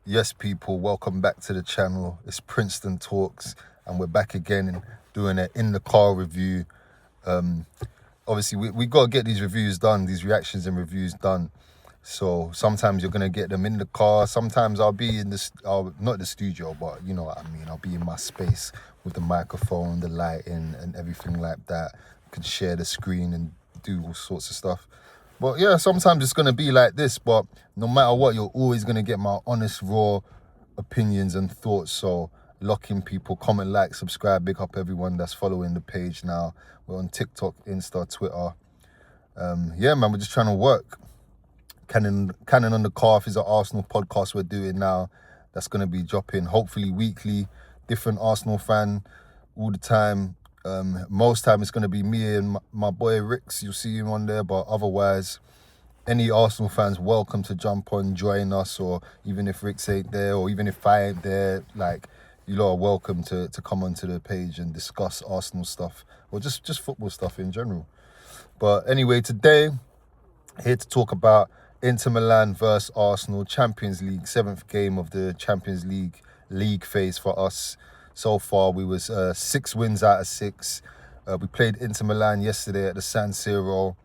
Yes, people, welcome back to the channel. It's Princeton Talks, and we're back again and doing an in the car review. Obviously, we got to get these reviews done, these reactions and reviews done. So sometimes you're gonna get them in the car. Sometimes I'll be in this, not the studio, but you know what I mean. I'll be in my space with the microphone, the lighting, and everything like that. Can share the screen and do all sorts of stuff. But yeah, sometimes it's gonna be like this. But no matter what, you're always gonna get my honest, raw opinions and thoughts. So lock in, people. Comment, like, subscribe. Big up everyone that's following the page now. We're on TikTok, Insta, Twitter. Yeah, man, we're just trying to work. Cannon on the Calf is an Arsenal podcast we're doing now. That's going to be dropping hopefully weekly. Different Arsenal fan all the time. Most time it's going to be me and my boy Rix. You'll see him on there, but otherwise, any Arsenal fans welcome to jump on, join us, or even if Rix ain't there, or even if I ain't there, like, you lot are welcome to come onto the page and discuss Arsenal stuff, or just football stuff in general. But anyway, today, here to talk about Inter Milan versus Arsenal, Champions League, 7th game of the Champions League phase for us. So far, we was 6 wins out of 6. We played Inter Milan yesterday at the San Siro.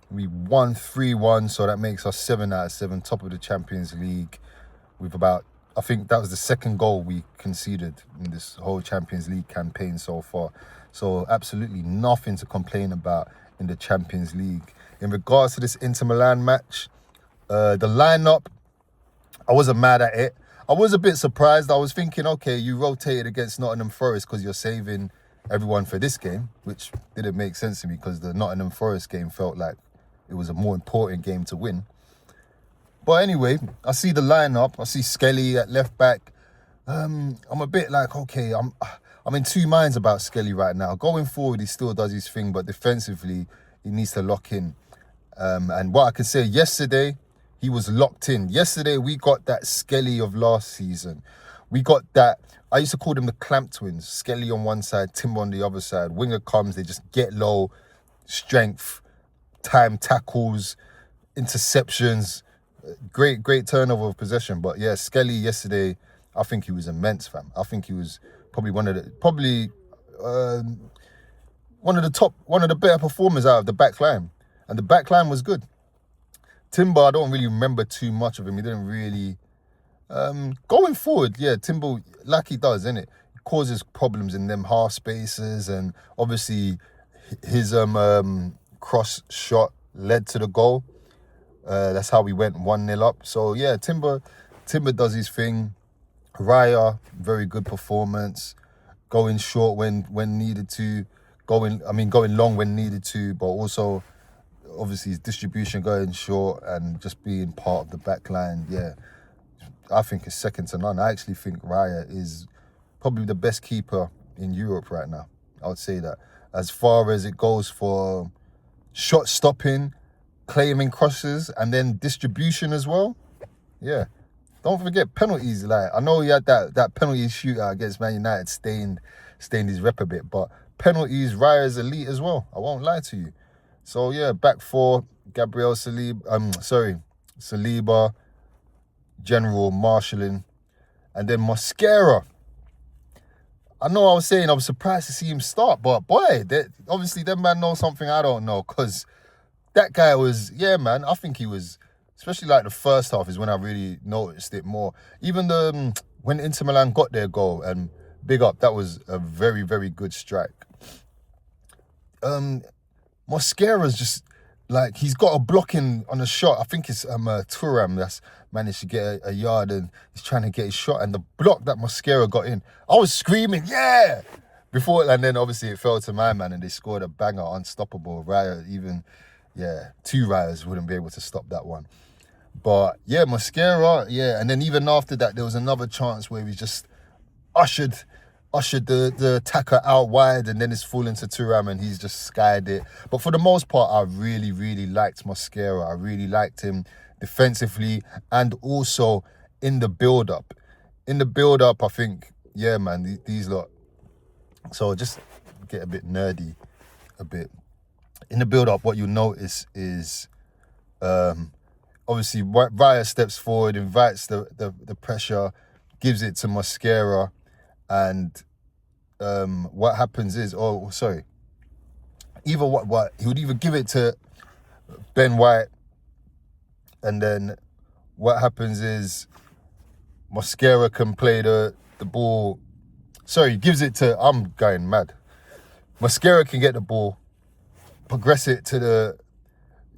We won 3-1, so that makes us 7 out of 7, top of the Champions League. With about, I think that was the second goal we conceded in this whole Champions League campaign so far. So absolutely nothing to complain about in the Champions League. In regards to this Inter Milan match, the lineup, I wasn't mad at it. I was a bit surprised. I was thinking, okay, you rotated against Nottingham Forest because you're saving everyone for this game, which didn't make sense to me because the Nottingham Forest game felt like it was a more important game to win. But anyway, I see the lineup. I see Skelly at left back. I'm a bit like, okay, I'm in two minds about Skelly right now. Going forward, he still does his thing, but defensively, he needs to lock in. And what I can say, yesterday, he was locked in. Yesterday, we got that Skelly of last season. We got that, I used to call them the clamp twins. Skelly on one side, Timber on the other side. Winger comes, they just get low, strength, time tackles, interceptions. Great turnover of possession. But yeah, Skelly yesterday, I think he was immense, fam. I think he was probably one of the better performers out of the back line. And the back line was good. Timber, I don't really remember too much of him. He didn't really... going forward, yeah, Timber, like he does, innit? Causes problems in them half spaces, and obviously his cross shot led to the goal. That's how we went 1-0 up. So yeah, Timber does his thing. Raya, very good performance. Going short when needed to. Going long when needed to, but also obviously his distribution going short and just being part of the back line. Yeah, I think it's second to none. I actually think Raya is probably the best keeper in Europe right now. I would say that. As far as it goes for shot stopping, claiming crosses, and then distribution as well. Yeah. Don't forget penalties. Like, I know he had that penalty shootout against Man United stained his rep a bit, but penalties, Raya's elite as well. I won't lie to you. So yeah, back four, Saliba, General, marshalling, and then Mosquera. I know I was saying I was surprised to see him start, but boy, obviously that man knows something I don't know, because that guy was, yeah, man, I think he was, especially like the first half is when I really noticed it more. Even when Inter Milan got their goal, and big up, that was a very, very good strike. Mosquera's just, like, he's got a blocking on a shot. I think it's Thuram that's managed to get a yard, and he's trying to get his shot, and the block that Mosquera got in, I was screaming, yeah! Before, and then obviously it fell to my man, and they scored a banger, unstoppable. Raya, even, yeah, 2 Rayas wouldn't be able to stop that one. But yeah, Mosquera, yeah, and then even after that, there was another chance where he just ushered the attacker out wide, and then it's fallen to Thuram, and he's just skied it. But for the most part, I really, really liked Mosquera. I really liked him defensively and also in the build-up. In the build-up, I think, yeah, man, these lot. So just get a bit nerdy a bit. In the build-up, what you notice is obviously Raya steps forward, invites the pressure, gives it to Mosquera, and what happens is, what he would either give it to Ben White, and then what happens is Mosquera can play the ball. Sorry, he gives it to, I'm going mad. Mosquera can get the ball, progress it to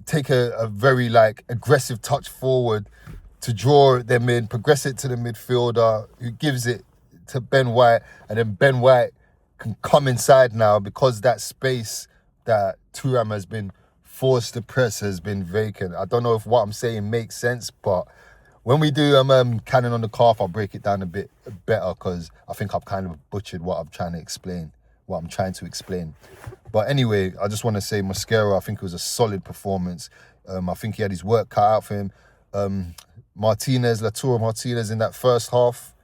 take a very like aggressive touch forward to draw them in, progress it to the midfielder who gives it to Ben White, and then Ben White can come inside now because that space that Thuram has been forced to press has been vacant. I don't know if what I'm saying makes sense, but when we do cannon on the calf, I'll break it down a bit better because I think I've kind of butchered what I'm trying to explain. But anyway, I just want to say Mosquera, I think it was a solid performance. I think he had his work cut out for him. Lautaro Martinez in that first half,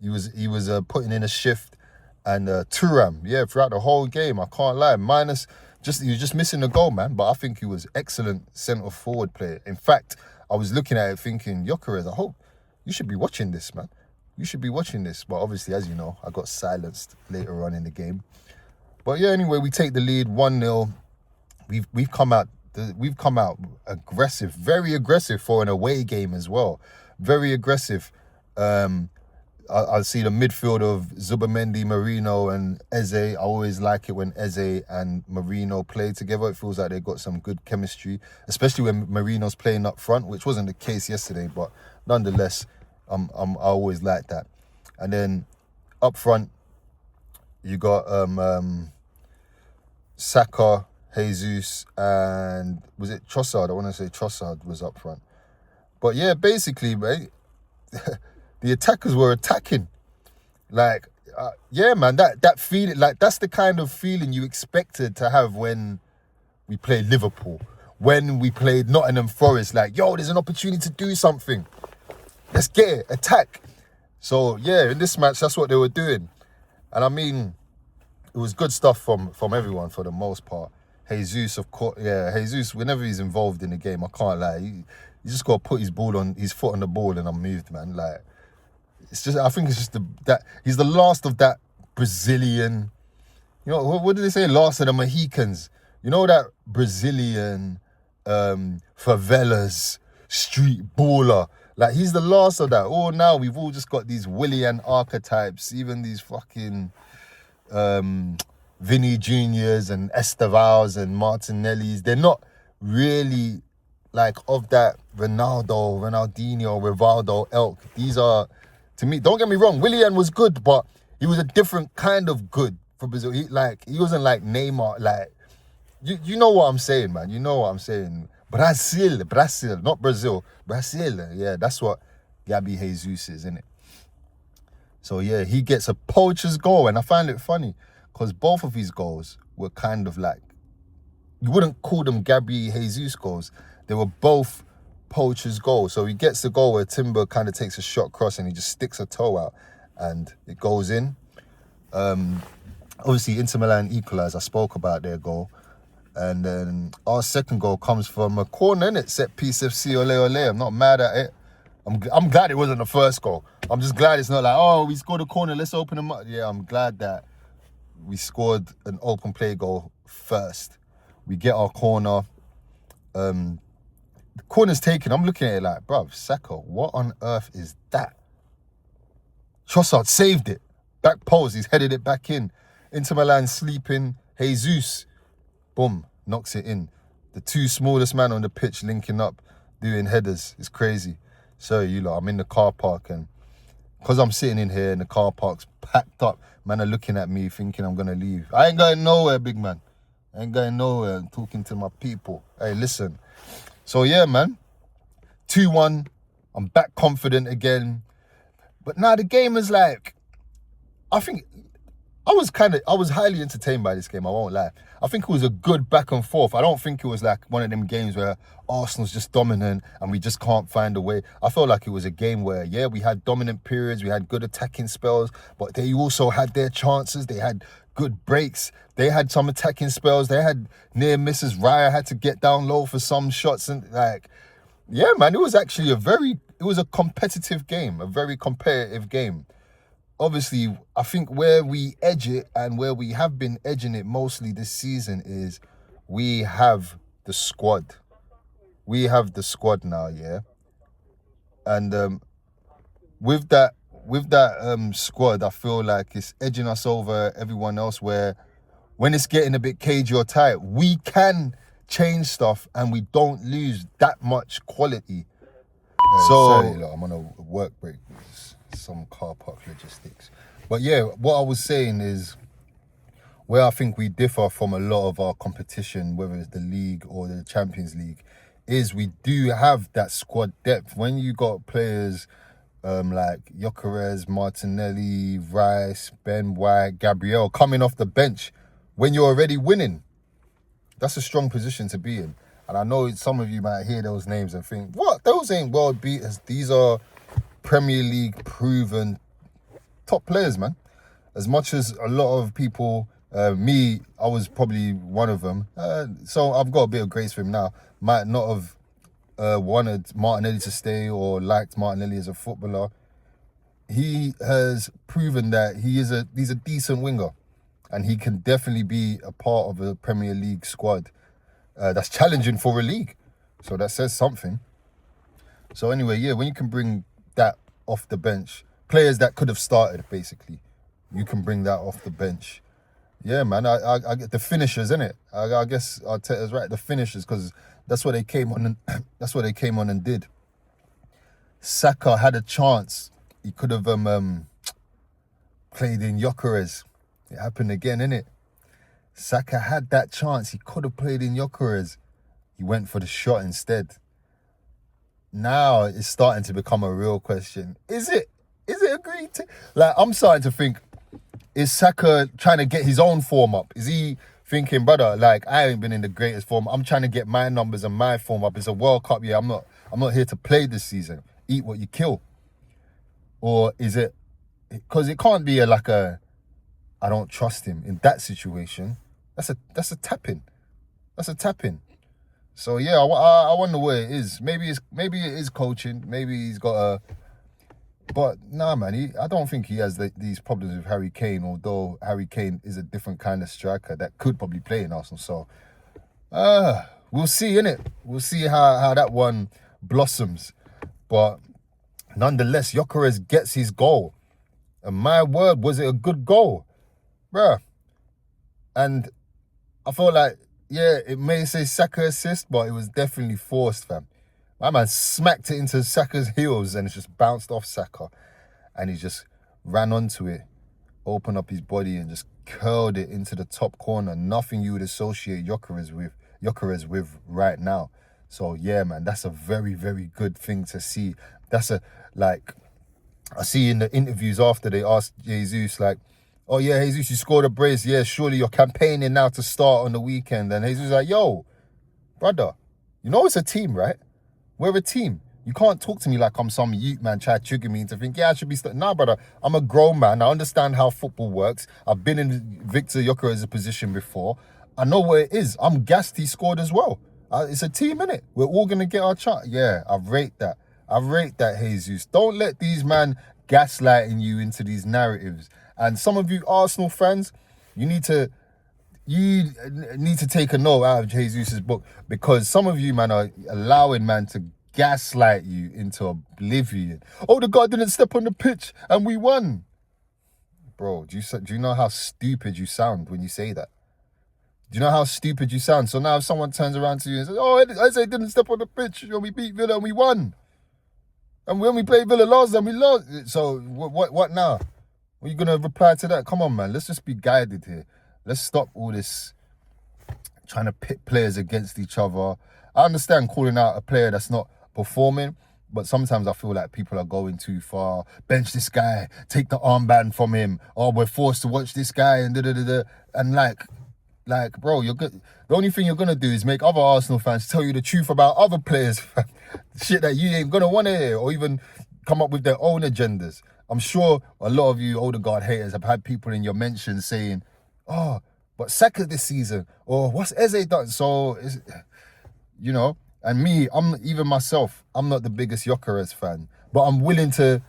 he was putting in a shift. And Thuram, throughout the whole game, I can't lie. He was just missing the goal, man. But I think he was excellent centre forward player. In fact, I was looking at it thinking, Gyökeres, I hope you should be watching this, man. You should be watching this. But obviously, as you know, I got silenced later on in the game. But yeah, anyway, we take the lead 1-0. We've come out aggressive, very aggressive for an away game as well. Very aggressive. I see the midfield of Zubimendi, Marino, and Eze. I always like it when Eze and Marino play together. It feels like they've got some good chemistry, especially when Marino's playing up front, which wasn't the case yesterday, but nonetheless, I always like that. And then up front, you got Saka, Jesus, and was it Trossard? I want to say Trossard was up front. But yeah, basically, mate, the attackers were attacking. Like, man, that feeling, like, that's the kind of feeling you expected to have when we played Liverpool, when we played Nottingham Forest. Like, yo, there's an opportunity to do something. Let's get it, attack. So, yeah, in this match, that's what they were doing. And I mean, it was good stuff from everyone for the most part. Jesus, of course, Jesus, whenever he's involved in the game, I can't lie. He just got to put his foot on the ball and I'm moved, man. Like, I think it's just that he's the last of that Brazilian, you know, what did they say? Last of the Mohicans. You know, that Brazilian favelas street baller. Like, he's the last of that. Oh, now we've all just got these Willian archetypes, even these fucking Vinny Juniors and Estevals and Martinellis. They're not really like of that Ronaldinho, Rivaldo ilk. These are, to me, don't get me wrong, Willian was good, but he was a different kind of good for Brazil. He wasn't like Neymar. Like, you know what I'm saying, man. You know what I'm saying. Brazil, not Brazil. Brazil, yeah, that's what Gabi Jesus is, isn't it? So yeah, he gets a poacher's goal, and I find it funny because both of his goals were kind of like, you wouldn't call them Gabi Jesus goals. They were both poacher's goals. So he gets the goal where Timber kind of takes a shot cross and he just sticks a toe out and it goes in. Obviously, Inter Milan equalised. I spoke about their goal. And then our second goal comes from a corner, innit? Set piece FC, ole ole. I'm not mad at it. I'm glad it wasn't the first goal. I'm just glad it's not like, oh, we scored a corner, let's open them up. Yeah, I'm glad that we scored an open play goal first. We get our corner. The corner's taken. I'm looking at it like, bruv, Saka, what on earth is that? Trossard saved it. Back post, he's headed it back in. Inter Milan sleeping. Jesus, boom, knocks it in. The two smallest men on the pitch linking up, doing headers. It's crazy. So, I'm in the car park, and because I'm sitting in here and the car park's packed up, man are looking at me thinking I'm going to leave. I ain't going nowhere, big man. I ain't going nowhere. I'm talking to my people. Hey, listen. So, yeah, man. 2-1. I'm back confident again. But now the game is like, I think, I was highly entertained by this game, I won't lie. I think it was a good back and forth. I don't think it was like one of them games where Arsenal's just dominant and we just can't find a way. I felt like it was a game where, yeah, we had dominant periods, we had good attacking spells, but they also had their chances. They had good breaks. They had some attacking spells. They had near misses. Raya had to get down low for some shots. And like, Yeah, man, it was actually it was a competitive game, a very competitive game. Obviously, I think where we edge it and where we have been edging it mostly this season is we have the squad. We have the squad now, yeah. And with that squad, I feel like it's edging us over everyone else where when it's getting a bit cagey or tight, we can change stuff and we don't lose that much quality. Sorry, look, I'm on a work break. Some car park logistics. But yeah, what I was saying is where I think we differ from a lot of our competition, whether it's the league or the Champions League, is we do have that squad depth. When you got players like Gyökeres, Martinelli, Rice, Ben White, Gabriel coming off the bench when you're already winning, that's a strong position to be in. And I know some of you might hear those names and think, what? Those ain't world beaters. These are Premier League proven top players, man. As much as a lot of people, I was probably one of them. So I've got a bit of grace for him now. Might not have wanted Martinelli to stay or liked Martinelli as a footballer. He has proven that he's a decent winger, and he can definitely be a part of a Premier League squad that's challenging for a league. So that says something. So anyway, yeah, when you can bring that off the bench, players that could have started, basically, you can bring that off the bench. Yeah, man, I get the finishers, innit? I guess Arteta's right, the finishers, because that's what they came on and that's what they came on and did. Saka had a chance. He could have played in Gyökeres. It happened again, innit? Saka had that chance. He could have played in Gyökeres. He went for the shot instead. Now it's starting to become a real question. Is it agreed to? Like, I'm starting to think, is Saka trying to get his own form up? Is he thinking, brother, like, I ain't been in the greatest form. I'm trying to get my numbers and my form up. It's a World Cup. Yeah, I'm not here to play this season. Eat what you kill. Or is it, because it can't be I don't trust him in that situation. That's a tap-in. That's a tap-in. So yeah, I wonder where it is. Maybe it is coaching. Maybe he's got but nah, man. I don't think he has these problems with Harry Kane. Although Harry Kane is a different kind of striker that could probably play in Arsenal. So we'll see, innit? We'll see how that one blossoms. But nonetheless, Gyökeres gets his goal. And my word, was it a good goal? Bruh. And I feel like, yeah, it may say Saka assist, but it was definitely forced, fam. My man smacked it into Saka's heels and it just bounced off Saka. And he just ran onto it, opened up his body and just curled it into the top corner. Nothing you would associate Gyökeres with right now. So yeah, man, that's a very, very good thing to see. I see in the interviews after they asked Jesus, like, oh yeah, Jesus, you scored a brace. Yeah, surely you're campaigning now to start on the weekend. And Jesus was like, yo, brother, you know it's a team, right? We're a team. You can't talk to me like I'm some youth man try to trigger me into think, yeah, I should be starting. Nah, brother, I'm a grown man. I understand how football works. I've been in Victor Gyökeres' position before. I know where it is. I'm gassed he scored as well. It's a team, innit? We're all going to get our chance. Yeah, I rate that. Jesus. Don't let these man gaslighting you into these narratives. And some of you Arsenal fans, you need to take a note out of Jesus' book, because some of you, man, are allowing man to gaslight you into oblivion. Oh, the guy didn't step on the pitch and we won. Bro, do you know how stupid you sound when you say that? Do you know how stupid you sound? So now if someone turns around to you and says, oh, Eze didn't step on the pitch, we beat Villa and we won. And when we played Villa last time, we lost. So what now? Are you going to reply to that? Come on, man. Let's just be guided here. Let's stop all this trying to pit players against each other. I understand calling out a player that's not performing, but sometimes I feel like people are going too far. Bench this guy, take the armband from him. Oh, we're forced to watch this guy and da-da-da-da. And like, bro, you're good. The only thing you're going to do is make other Arsenal fans tell you the truth about other players. Shit that you ain't going to want to hear, or even come up with their own agendas. I'm sure a lot of you Odegaard haters have had people in your mentions saying, oh, but Saka this season, or what's Eze done? So, you know, And me, even myself, I'm not the biggest Gyökeres fan, but I'm willing to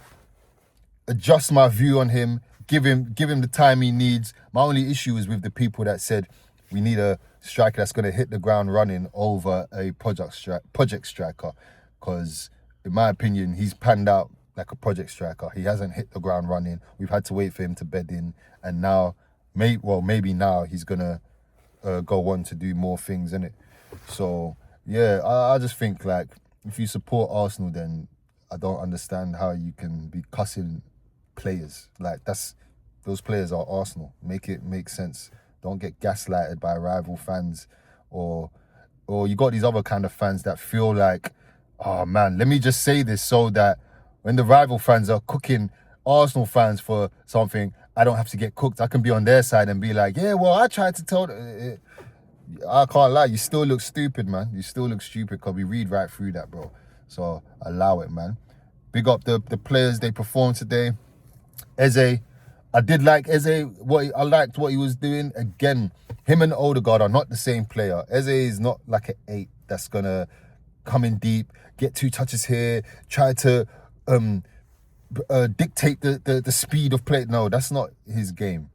adjust my view on him, give him the time he needs. My only issue is with the people that said we need a striker that's going to hit the ground running over a project striker, because in my opinion, he's panned out like a project striker. He hasn't hit the ground running. We've had to wait for him to bed in, and now, maybe now he's gonna go on to do more things, innit? So yeah, I just think, like, if you support Arsenal, then I don't understand how you can be cussing players. Like, those players are Arsenal. Make it make sense. Don't get gaslighted by rival fans, or you got these other kind of fans that feel like, oh man, let me just say this so that when the rival fans are cooking Arsenal fans for something, I don't have to get cooked. I can be on their side and be like, yeah, well, I tried to tell. I can't lie, you still look stupid, man. You still look stupid, because we read right through that, bro. So allow it, man. Big up the players, they performed today. Eze, I did like Eze. I liked what he was doing. Again, him and Odegaard are not the same player. Eze is not like an 8 that's gonna come in deep, get 2 touches here, try to dictate the speed of play. No, that's not his game.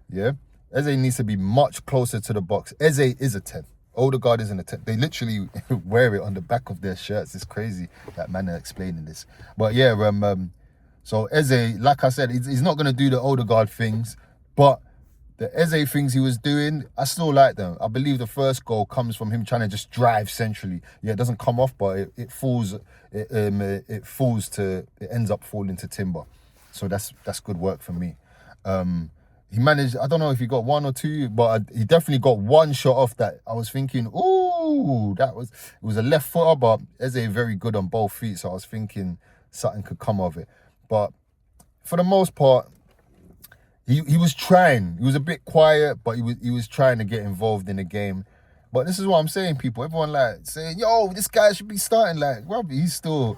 Yeah, Eze needs to be much closer to the box. Eze is a 10. Odegaard isn't a 10. They literally wear it on the back of their shirts. It's crazy that man are explaining this. But yeah, so Eze, like I said, he's not going to do the Odegaard things, but the Eze things he was doing, I still like them. I believe the first goal comes from him trying to just drive centrally. Yeah, it doesn't come off, but it falls. It ends up falling to timber. So that's good work for me. He managed, I don't know if he got 1 or 2, but he definitely got 1 shot off that I was thinking, ooh, it was a left footer, but Eze very good on both feet, so I was thinking something could come of it. But for the most part, he was trying. He was a bit quiet, but he was trying to get involved in the game. But this is what I'm saying, people. Everyone like saying, yo, this guy should be starting. Like, well, he's still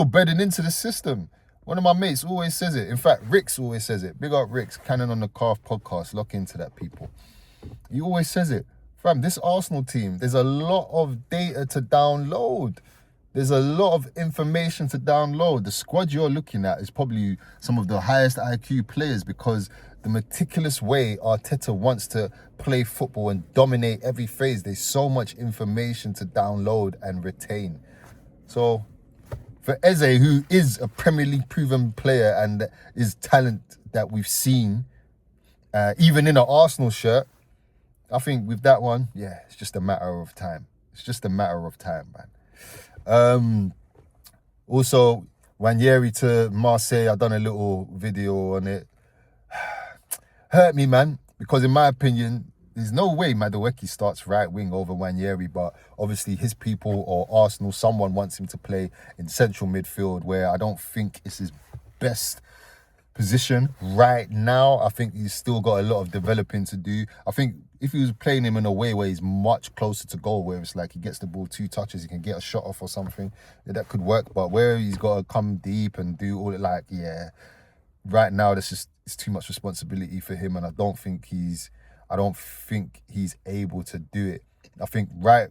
bedding into the system. One of my mates always says it. In fact, Ricks always says it. Big up Ricks, Cannon on the Calf podcast. Lock into that, people. He always says it. Fam, this Arsenal team, there's a lot of data to download. There's a lot of information to download. The squad you're looking at is probably some of the highest IQ players, because the meticulous way Arteta wants to play football and dominate every phase, there's so much information to download and retain. So for Eze, who is a Premier League proven player and is talent that we've seen, even in an Arsenal shirt, I think with that one, yeah, it's just a matter of time. It's just a matter of time, man. Also, Ranieri to Marseille, I've done a little video on it. Hurt me, man, because in my opinion, there's no way Madueke starts right wing over Ranieri, but obviously his people or Arsenal, someone wants him to play in central midfield, where I don't think it's his best position right now. I think he's still got a lot of developing to do. I think if he was playing him in a way where he's much closer to goal, where it's like he gets the ball 2 touches, he can get a shot off or something, yeah, that could work. But where he's got to come deep and do all it, like, yeah, right now it's too much responsibility for him, and I don't think he's able to do it. I think right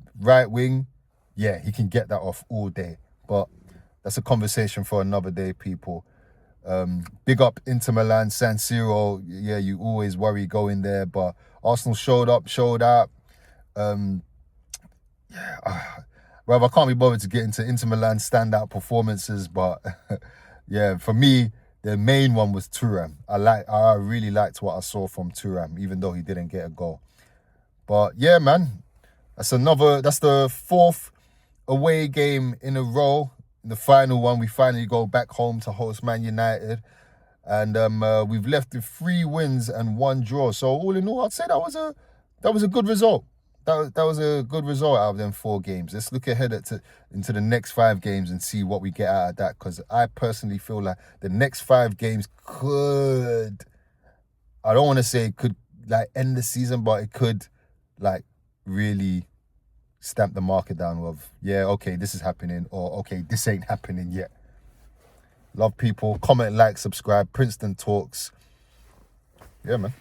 wing, yeah, he can get that off all day, but that's a conversation for another day, people. Big up Inter Milan, San Siro. Yeah, you always worry going there, but Arsenal showed out. Well, I can't be bothered to get into Inter Milan standout performances, but yeah, for me, the main one was Thuram. I really liked what I saw from Thuram, even though he didn't get a goal. But yeah, man, that's the 4th away game in a row. The final one, we finally go back home to host Man United, and we've left with 3 wins and 1 draw. So all in all, I'd say that was a good result. That was a good result out of them 4 games. Let's look ahead into the next 5 games and see what we get out of that, because I personally feel like the next 5 games could, I don't want to say it could like end the season, but it could like really stamp the market down of, yeah, okay, this is happening, or okay, this ain't happening yet. Love, people. Comment, like, subscribe. Princeton Talks. Yeah, man.